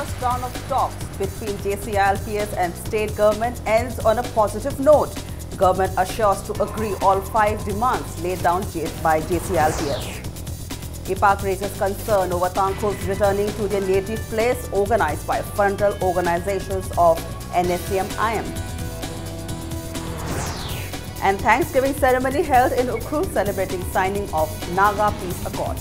first round of talks between JCILPS and state government ends on a positive note. Government assures to agree all 5 demands laid down by JCILPS. IPAC raises concern over Tangkhuls returning to their native place organized by frontal organizations of NSCM-IM. And Thanksgiving ceremony held in Ukhrul celebrating signing of Naga Peace Accord.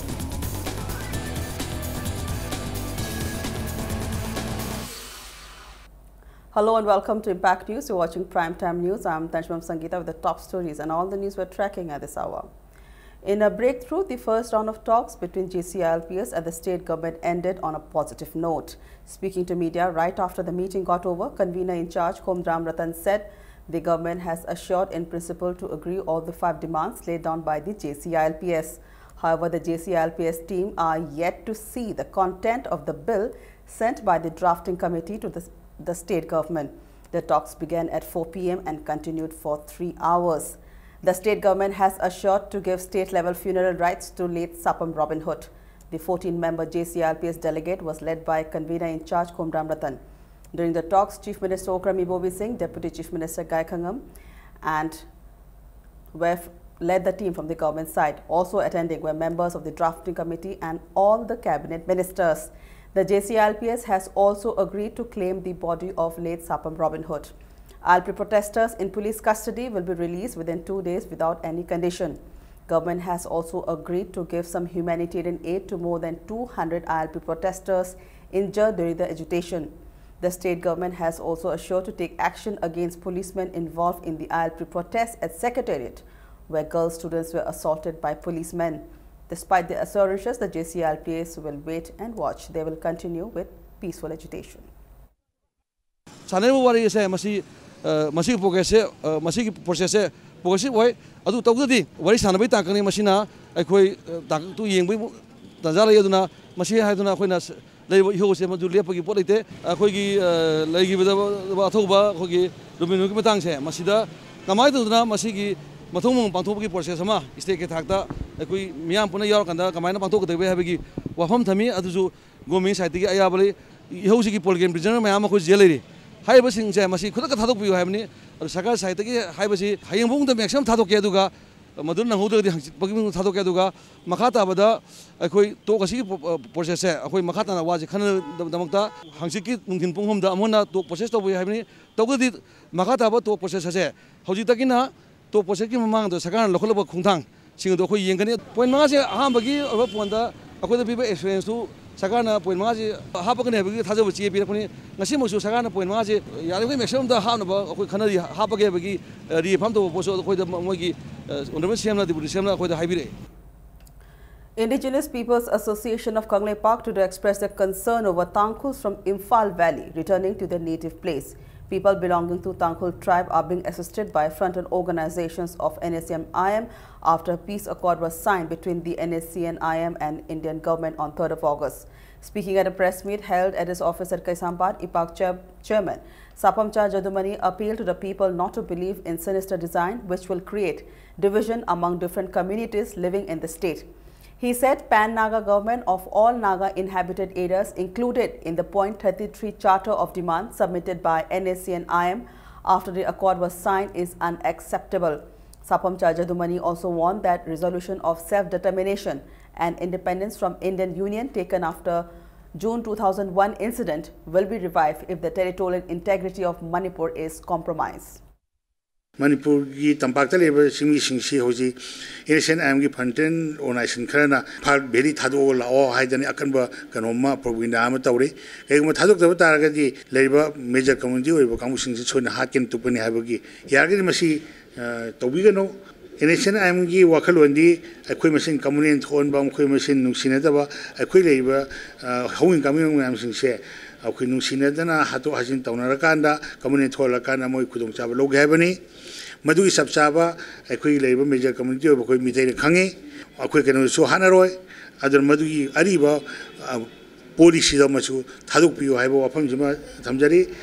Hello and welcome to Impact News. You're watching Primetime News. I'm Tanshmam Sangeeta with the top stories and all the news we're tracking at this hour. In a breakthrough, the first round of talks between JCILPS and the state government ended on a positive note. Speaking to media right after the meeting got over, convener in charge Komdram Ratan said the government has assured in principle to agree all the 5 demands laid down by the JCILPS. However, the JCILPS team are yet to see the content of the bill sent by the drafting committee to the state government. The talks began at 4 p.m. and continued for 3 hours. The state government has assured to give state-level funeral rights to late Sapam Robin Hood. The 14-member JCILPS delegate was led by convener in charge Komdram Ratan. During the talks, Chief Minister Okrami Bobi Singh, Deputy Chief Minister Gai Khangam, and led the team from the government side. Also attending were members of the drafting committee and all the cabinet ministers. The JCILPS has also agreed to claim the body of late Sapam Robin Hood. ILP protesters in police custody will be released within 2 days without any condition. Government has also agreed to give some humanitarian aid to more than 200 ILP protesters injured during the agitation. The state government has also assured to take action against policemen involved in the ILP protests at Secretariat, where girl students were assaulted by policemen. Despite the assurances, the JCILPS will wait and watch. They will continue with peaceful agitation. Masih proses progresif way adu tawdadi wari sanabai takani masina akhoi tu yengbai tanjala yaduna masih haiduna akhoi leiba ihose madu lepagi polite akhoi gi leigi bada athoba khogi domino ki matang se masida kamai tuduna masigi mathong pangthobagi process ama state ke thakta akhoi miyam puna yaw kanda kamai na pangthok debe habagi wafam thami aduju government side ki ayabali ihosi ki polgen prisoner mayam akhoi jelleri Haibasing jay masi kuda ka thadok biyo haibni sakar side ki haibasi hayambung da maximum thadok ke duga madun nang hodo di bagim thadok ke duga makhata bada akhoi to kasi process se akhoi makhata na waji khana damakta hangsi ki mungkin punghom da amona to process to biyo haibni togdi makhata ba to process se hoji takina to process ki mamang do sakar lokholba khungthang sing do khoi yengani point ma se aham bagi aba ponda akhoi da biba experience tu Sakarna point maji hapagane bagi thajo chi pi rakuni ngasi mosu sakarna point maji yari maximum da hapna ba khoi khana hapage bagi ri pham to poso khoi da mogi ondam semna di semna khoi da haibire. Indigenous Peoples Association of Kanglei Park today expressed their concern over Tangkhuls from Imphal Valley returning to their native place. People belonging to Tangkhul tribe are being assisted by frontal organizations of NSCM-IM after a peace accord was signed between the NSCM-IM and Indian government on 3rd of August. Speaking at a press meet held at his office at Kaisampad, IPAC chairman Sapamcha Jadumani appealed to the people not to believe in sinister design which will create division among different communities living in the state. He said Pan-Naga government of all Naga inhabited areas included in the Point 33 Charter of Demand submitted by NSCM-IM after the accord was signed is unacceptable. Sapamcha Jadumani also warned that resolution of self-determination and independence from Indian Union taken after June 2001 incident will be revived if the territorial integrity of Manipur is compromised. Manipur ki tampakta leba singmi singsi hoji NSCM ki fanten organization kharana phal beri thado la o haidani akanba kanoma provinda ama tawre egma thadok taba taragadi leba major community oiba kamu singsi chona hakin tupani habagi yargi masi tobigano NSCM ki wakhalwandi akhoi masin community thon ba akhoi masin nungsina taba akhoi leba hawin community ngam singse akhoi nungsina dana hato hajin tawnara kanda community thola kana moi khudong chaba log habani Madu is Sabsaba, a quick labor major community of Mite Kangi, a quick and so Hanaroi, other Madu Ariba, policy of Masu, Tadupi, Haibo, Tamjari.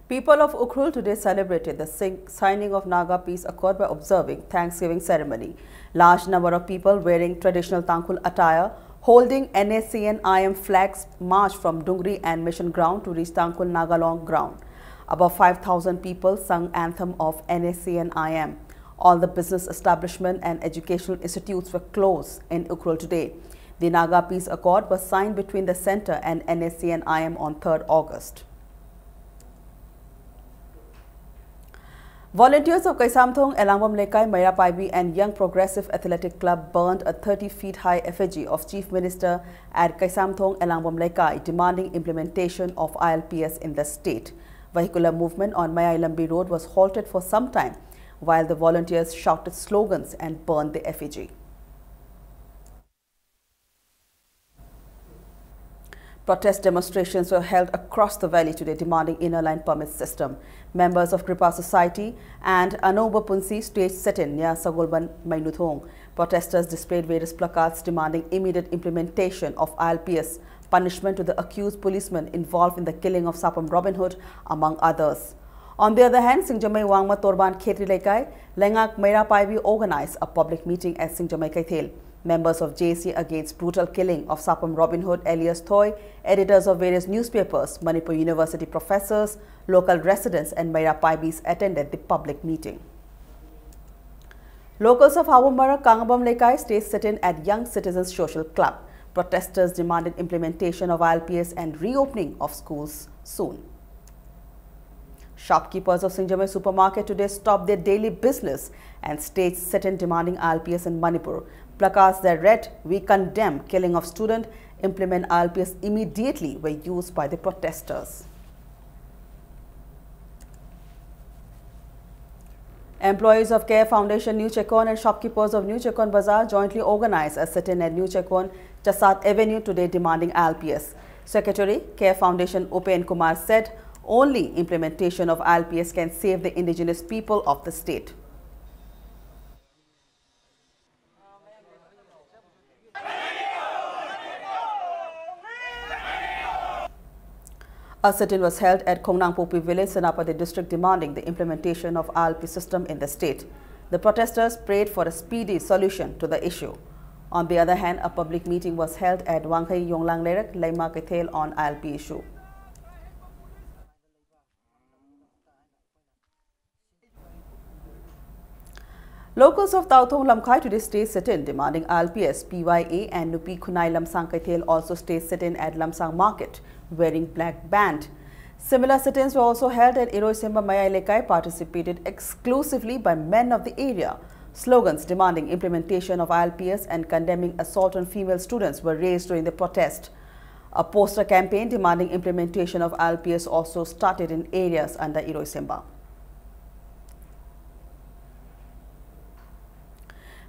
People of Ukhrul today celebrated the signing of Naga Peace Accord by observing Thanksgiving ceremony. Large number of people wearing traditional Tangkhul attire holding NACN IM flags march from Dungri and Mission Ground to reach Tangkul Nagalong ground. About 5,000 people sung anthem of NACN IM. All the business establishment and educational institutes were closed in Ukhrul today. The Naga Peace Accord was signed between the centre and NACN IM on 3rd August. Volunteers of Kaisamthong, Elangwam Lekai, Mairapaibi and Young Progressive Athletic Club burned a 30-feet-high effigy of Chief Minister at Kaisamthong, Elangwam Lekai, demanding implementation of ILPS in the state. Vehicular movement on Mayailambi Road was halted for some time, while the volunteers shouted slogans and burned the effigy. Protest demonstrations were held across the valley today demanding inner line permit system. Members of Kripa Society and Anoba Punsi staged sit-in near Sagolban Mainuthong. Protesters displayed various placards demanding immediate implementation of ILPS, punishment to the accused policemen involved in the killing of Sapam Robin Hood, among others. On the other hand, Singjamai Wangma Torban Khetri Lekai, Lengak Mairapaibi organized a public meeting at Singjamai Kaithel. Members of JC against brutal killing of Sapam Robin Hood, Elias Thoy, editors of various newspapers, Manipur University professors, local residents and Mairapaibis attended the public meeting. Locals of Awamara, Kangabam Lekai stayed sit-in at Young Citizens Social Club. Protesters demanded implementation of ILPS and reopening of schools soon. Shopkeepers of Singjamai supermarket today stopped their daily business and staged sit-in demanding ILPS in Manipur. Placards that read, "We condemn killing of student, implement ILPS immediately," were used by the protesters. Employees of Care Foundation New Chekon and shopkeepers of New Chekon Bazaar jointly organized a sit-in at New Chekon, Chasat Avenue today demanding ILPS. Secretary, Care Foundation Upen Kumar said, only implementation of ILPS can save the indigenous people of the state. A sit-in was held at Kongnangpopi village, Senapati district, demanding the implementation of ILP system in the state. The protesters prayed for a speedy solution to the issue. On the other hand, a public meeting was held at Wangkai Yonglang Lerek, Laima Kaithel on ILP issue. Locals of Tauthong Lamkhai today stayed sit-in demanding ILPS. PYA and Nupi Khunai Lamsang Kaithel also stayed sit-in at Lamsang Market wearing black band. Similar sit-ins were also held at Iroisemba Mayai Lekai, participated exclusively by men of the area. Slogans demanding implementation of ILPS and condemning assault on female students were raised during the protest. A poster campaign demanding implementation of ILPS also started in areas under Iroisemba.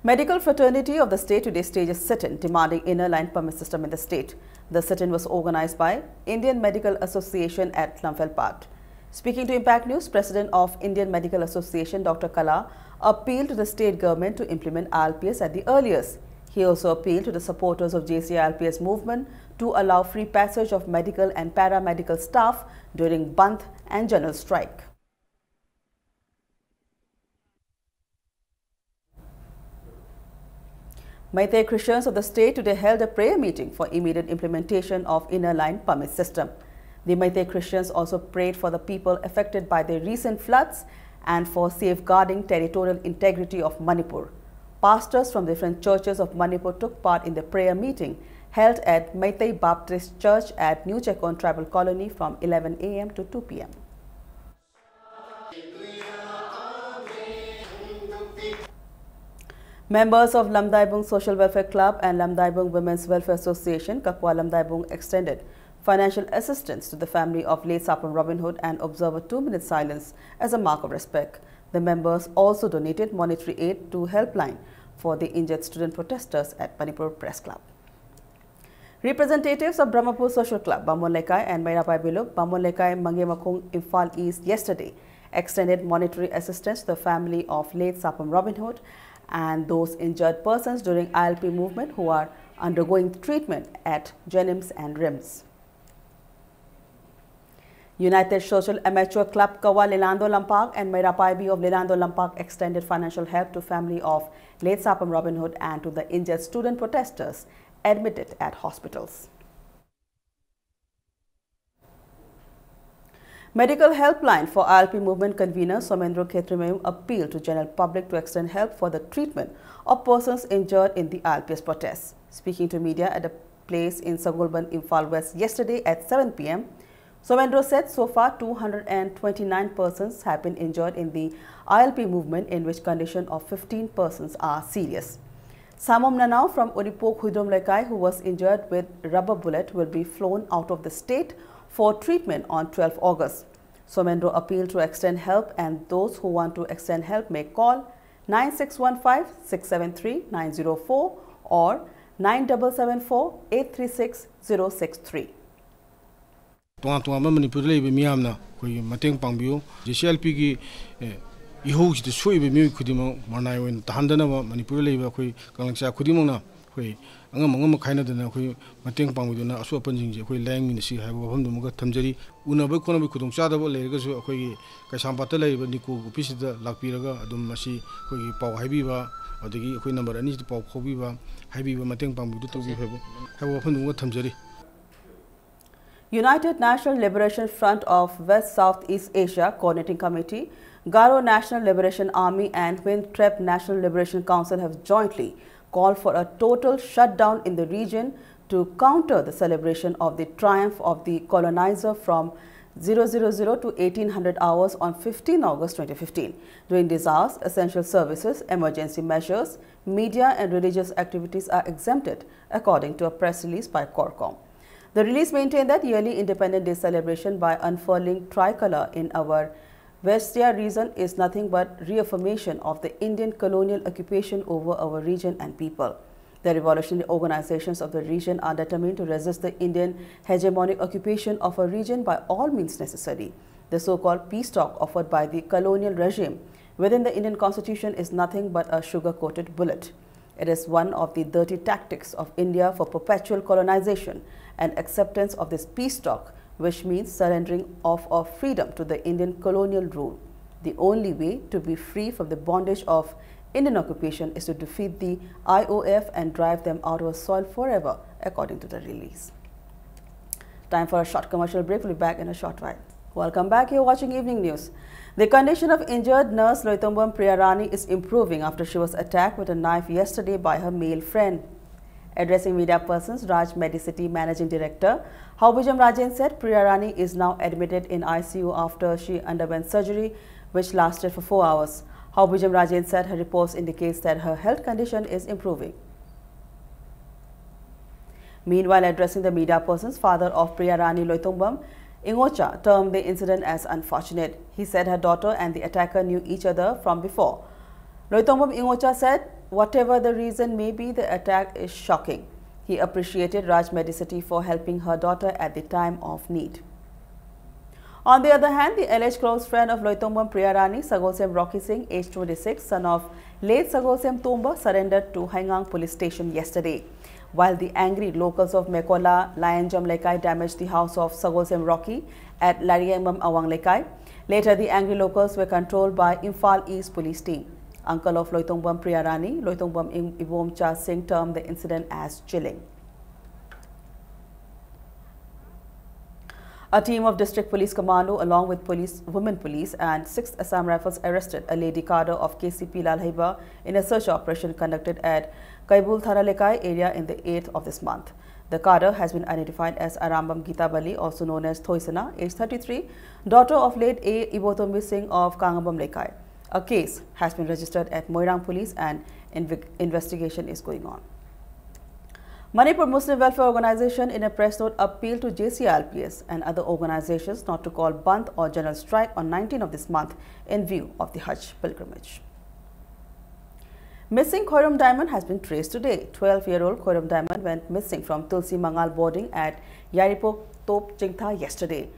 Medical fraternity of the state today staged a sit-in demanding inner line permit system in the state. The sit-in was organized by Indian Medical Association at Lamfelpat. Speaking to Impact News, President of Indian Medical Association Dr. Kala appealed to the state government to implement ILPS at the earliest. He also appealed to the supporters of JC-ILPS movement to allow free passage of medical and paramedical staff during Bandh and general strike. Meitei Christians of the state today held a prayer meeting for immediate implementation of inner line permit system. The Meitei Christians also prayed for the people affected by the recent floods and for safeguarding territorial integrity of Manipur. Pastors from different churches of Manipur took part in the prayer meeting held at Meitei Baptist Church at New Chekon Tribal Colony from 11 a.m. to 2 p.m. Members of Lamdaibung Social Welfare Club and Lamdaibung Women's Welfare Association, Kakwa Lamdaibung, extended financial assistance to the family of late Sapam Robin Hood and observed a 2-minute silence as a mark of respect. The members also donated monetary aid to helpline for the injured student protesters at Manipur Press Club. Representatives of Brahmapur Social Club, Bamon Lekai and Mairapai Biluk, Bamon Lekai, Mangemakung, Imphal East yesterday extended monetary assistance to the family of late Sapam Robin Hood and those injured persons during ILP movement who are undergoing treatment at Jenims and RIMS. United Social Amateur Club Kawa Lilando Lampak and Mairapaibi of Lilando Lampak extended financial help to family of late Sapam Robin Hood and to the injured student protesters admitted at hospitals. Medical helpline for ILP movement convener Somendra Khetrimayum appealed to general public to extend help for the treatment of persons injured in the ILPS protests. Speaking to media at a place in Sagolban, Imphal West yesterday at 7 p.m., Somendra said so far 229 persons have been injured in the ILP movement, in which condition of 15 persons are serious. Samom Nanau from Uripok Hudrom Lekai, who was injured with rubber bullet, will be flown out of the state for treatment on 12 August. Somendra appealed to extend help, and those who want to extend help may call 9615-673-904 or 9774-836-063. Tuan Manipur Labour Miamna, Mateng Pambio, JCLP gi Ihos the Sui Mu Kudimo, Manai when Tahandana, Manipur Labour, Kalangsa Kudimona, Angamanga kind of the Mateng Pambuduna, so punching, Lang in the sea, have one the Muga Tamjari, Unabakona Kudum Sadabo, Legos, Kasampatala, Niku, Pisita, Lapiraga, Adumasi, Pau Habiba, or the Queen number, and is the Pau Hobiba, Habiba Mateng Pambudu, have opened what Tamjari. United National Liberation Front of West Southeast Asia Coordinating Committee, Garo National Liberation Army and Wintrep National Liberation Council have jointly called for a total shutdown in the region to counter the celebration of the triumph of the colonizer from 000 to 1800 hours on 15 August 2015. During these hours, essential services, emergency measures, media and religious activities are exempted, according to a press release by Corcom. The release maintained that yearly Independence Day celebration by unfurling tricolor in our Westia region is nothing but reaffirmation of the Indian colonial occupation over our region and people. The revolutionary organizations of the region are determined to resist the Indian hegemonic occupation of a region by all means necessary. The so-called peace talk offered by the colonial regime within the Indian constitution is nothing but a sugar-coated bullet. It is one of the dirty tactics of India for perpetual colonization and acceptance of this peace talk, which means surrendering of freedom to the Indian colonial rule. The only way to be free from the bondage of Indian occupation is to defeat the IOF and drive them out of our soil forever, according to the release. Time for a short commercial break. We'll be back in a short while. Welcome back. You're watching Evening News. The condition of injured nurse Loitombam Priyarani is improving after she was attacked with a knife yesterday by her male friend. Addressing media persons, Raj Medicity Managing Director Haubujam Rajan said Priyarani is now admitted in ICU after she underwent surgery, which lasted for 4 hours. Haubujam Rajan said her reports indicates that her health condition is improving. Meanwhile, addressing the media persons, father of Priyarani Loitombam, Ingocha, termed the incident as unfortunate. He said her daughter and the attacker knew each other from before. Loitombam Ingocha said, whatever the reason may be, the attack is shocking. He appreciated Raj Medicity for helping her daughter at the time of need. On the other hand, the alleged close friend of Loitombam Priyarani, Sagolsem Rocky Singh, aged 26, son of late Sagolsem Tomba, surrendered to Haingang police station yesterday. While the angry locals of Mekola, Lianjam Lekai damaged the house of Sagolsem Rocky at Lariambam Awang Lekai, later the angry locals were controlled by Imphal East police team. Uncle of Loitombam Priyarani, Loitombam Ivom Cha Singh, termed the incident as chilling. A team of district police commando along with women police and 6th Assam Rifles arrested a lady cadre of KCP Lalhaiba in a search operation conducted at Kaibul Thara Lekai area in the 8th of this month. The cadre has been identified as Arambam Gita Bali, also known as Thoisana, age 33, daughter of late A. Ibotombi Singh of Kangabam Lekai. A case has been registered at Moirang Police and investigation is going on. Manipur Muslim Welfare Organization in a press note appealed to JCLPS and other organizations not to call Bandh or general strike on 19th of this month in view of the Hajj pilgrimage. Missing Khoiram Diamond has been traced today. 12-year-old Khoiram Diamond went missing from Tulsi Mangal boarding at Yaripok Top Jingtha yesterday.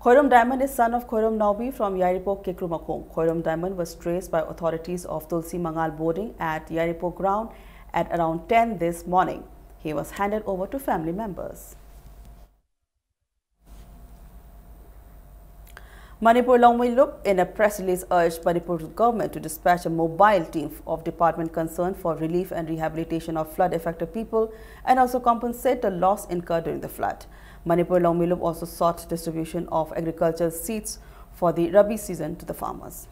Khoiram Diamond is son of Khoiram Naubi from Yaripok Kekrumakong. Khoiram Diamond was traced by authorities of Tulsi Mangal boarding at Yaripok ground at around 10 this morning. He was handed over to family members. Manipur Longmeilup, in a press release, urged Manipur government to dispatch a mobile team of department concerned for relief and rehabilitation of flood-affected people and also compensate the loss incurred during the flood. Manipur Longmeilup also sought distribution of agricultural seeds for the Rabi season to the farmers.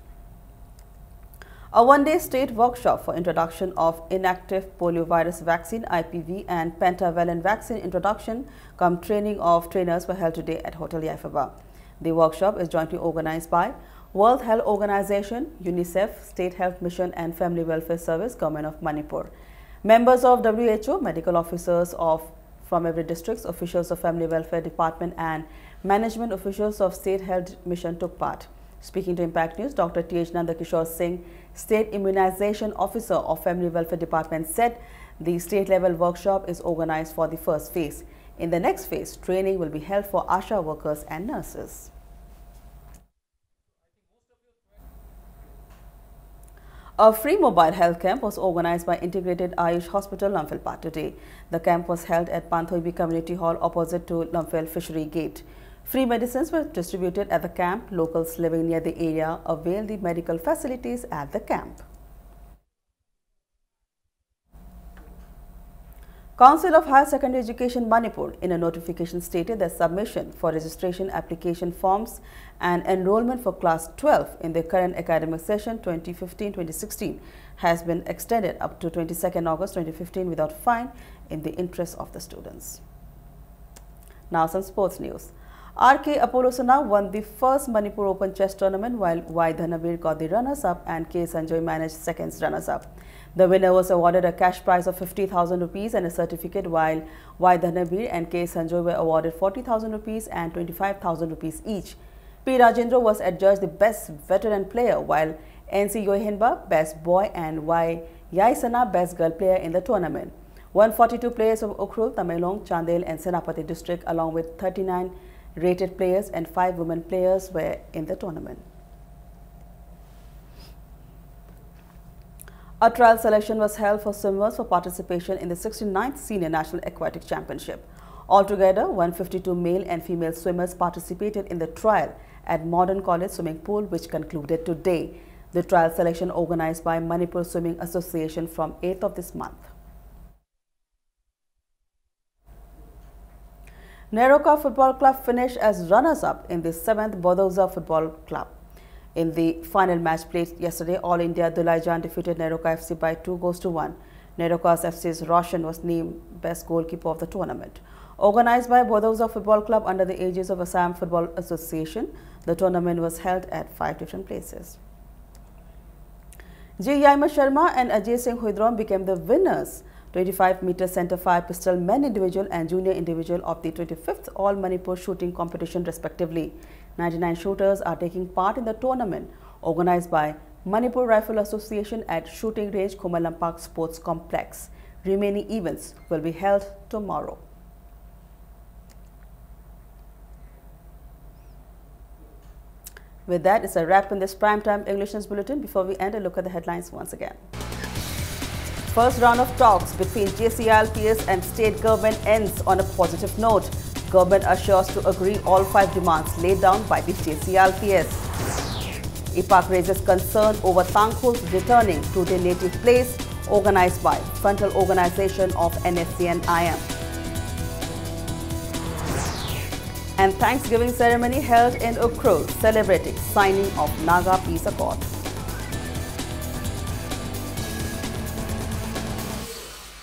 A one-day state workshop for introduction of inactive poliovirus vaccine IPV and pentavalent vaccine introduction cum training of trainers were held today at Hotel Yaifaba. The workshop is jointly organized by World Health Organization, UNICEF, State Health Mission and Family Welfare Service, Government of Manipur. Members of WHO, medical officers from every district, officials of Family Welfare Department and management officials of State Health Mission took part. Speaking to Impact News, Dr. T.H. Nandakishore Singh, State Immunization Officer of Family Welfare Department, said the state-level workshop is organized for the first phase. In the next phase, training will be held for ASHA workers and nurses. A free mobile health camp was organized by Integrated Ayush Hospital, Lamphel today. The camp was held at Panthoibi Community Hall opposite to Lamphel Fishery Gate. Free medicines were distributed at the camp. Locals living near the area availed the medical facilities at the camp. Council of Higher Secondary Education Manipur in a notification stated that submission for registration application forms and enrollment for class 12 in the current academic session 2015-2016 has been extended up to 22nd August 2015 without fine in the interest of the students. Now some sports news. RK Apollo Sana won the first Manipur Open Chess Tournament while Y Dhanavir got the runners-up and K Sanjoy managed second runners-up. The winner was awarded a cash prize of 50,000 rupees and a certificate, while Y Dhanavir and K Sanjoy were awarded 40,000 rupees and 25,000 rupees each. P. Rajendra was adjudged the best veteran player, while NC Yohenba best boy and Y Yaisana best girl player in the tournament. 142 players of Ukhrul, Tamenglong, Chandel and Senapati district along with 39 rated players and 5 women players were in the tournament. A trial selection was held for swimmers for participation in the 69th Senior National Aquatic Championship. Altogether, 152 male and female swimmers participated in the trial at Modern College Swimming Pool, which concluded today. The trial selection organized by Manipur Swimming Association from 8th of this month. Neroka Football Club finished as runners-up in the 7th Bodauza Football Club. In the final match played yesterday, All India Dulaijan defeated Neroka FC by 2-1. Neroka's FC's Roshan was named best goalkeeper of the tournament. Organized by Bodauza Football Club under the aegis of Assam Football Association, the tournament was held at 5 different places. J. Yaima Sharma and Ajay Singh Huidron became the winners 25-meter centre-fire pistol men individual and junior individual of the 25th All Manipur shooting competition respectively. 99 shooters are taking part in the tournament organized by Manipur Rifle Association at Shooting Range Kumalampak Sports Complex. Remaining events will be held tomorrow. With that, it's a wrap in this Primetime English News Bulletin. Before we end, a look at the headlines once again. First round of talks between JCILPS and state government ends on a positive note. Government assures to agree all 5 demands laid down by the JCILPS. IPAC raises concern over Tangkhuls returning to their native place, organized by Frontal Organization of NSC and IM. And Thanksgiving ceremony held in Ukhrul, celebrating signing of Naga Peace Accord.